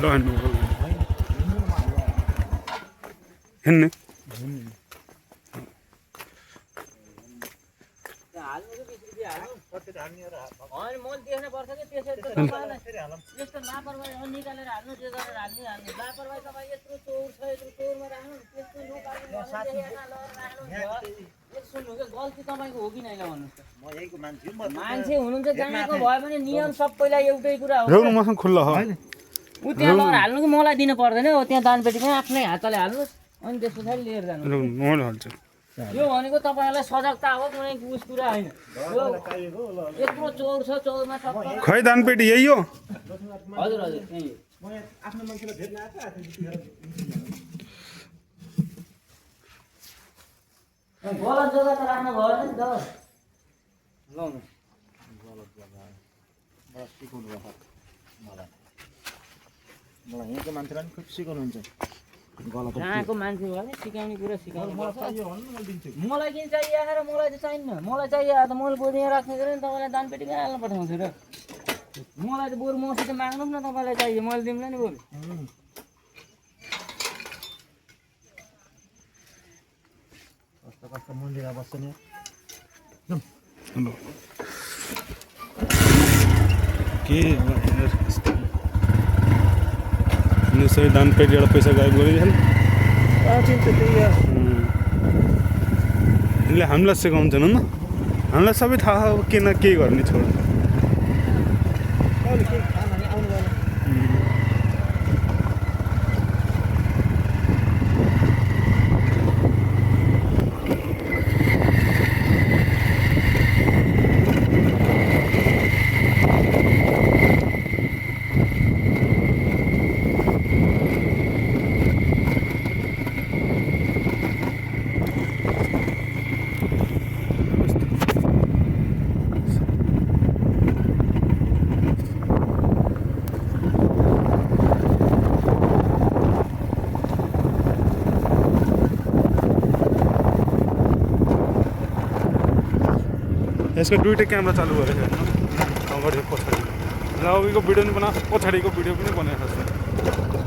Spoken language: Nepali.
ल हिँड्ने मान्छे हुनुहुन्छ जहाँको भयो भने नियम सबैलाई एउटै कुरा हो ल्याउनु मसँग खुल्ला हो उ त्यहाँ लगेर हाल्नु कि मलाई दिनु पर्दैन हो त्यहाँ दानपेटीमा आफ्नै हातले हाल्नुहोस् अनि त्यस पछाडि लिएर जानु मैले हाल्छु यो भनेको तपाईँहरूलाई सजगता हो कुनै उस कुरा होइन यत्रो चौर छ चौरमा सबै खै दानपेटी यही हो हजुर हजुर त्यही गलत जग्गा त राख्नु भएन नि त लाउनु मलाई यहाँको मान्छेलाई खुब सिकाउनुहुन्छ गलत जहाँको मान्छे भयो भने सिकाउने कुरा सिकाउनु पर्छ मलाई किन चाहियो आएर मलाई त चाहिन्न मलाई चाहियो त मैले बरु यहाँ राख्ने गरेँ नि तपाईँलाई दानपेटीमा हाल्न पठाउँछु र मलाई त बरु मसित माग्नु न तपाईँलाई चाहियो मैले दिउँला नि बरु कस्तो कस्तो मन्दिर बस्छ नि के सबै दानपेटीबाट पैसा गायब गरिदिएन यसले हामीलाई सिकाउँछन् न हामीलाई सबै थाहा हो के न के गर्ने छोड यसको दुईवटै क्यामेरा चालु गरेको छैन अगाडि पछाडि र अघिको भिडियो पनि बना पछाडिको भिडियो पनि बनाएको छ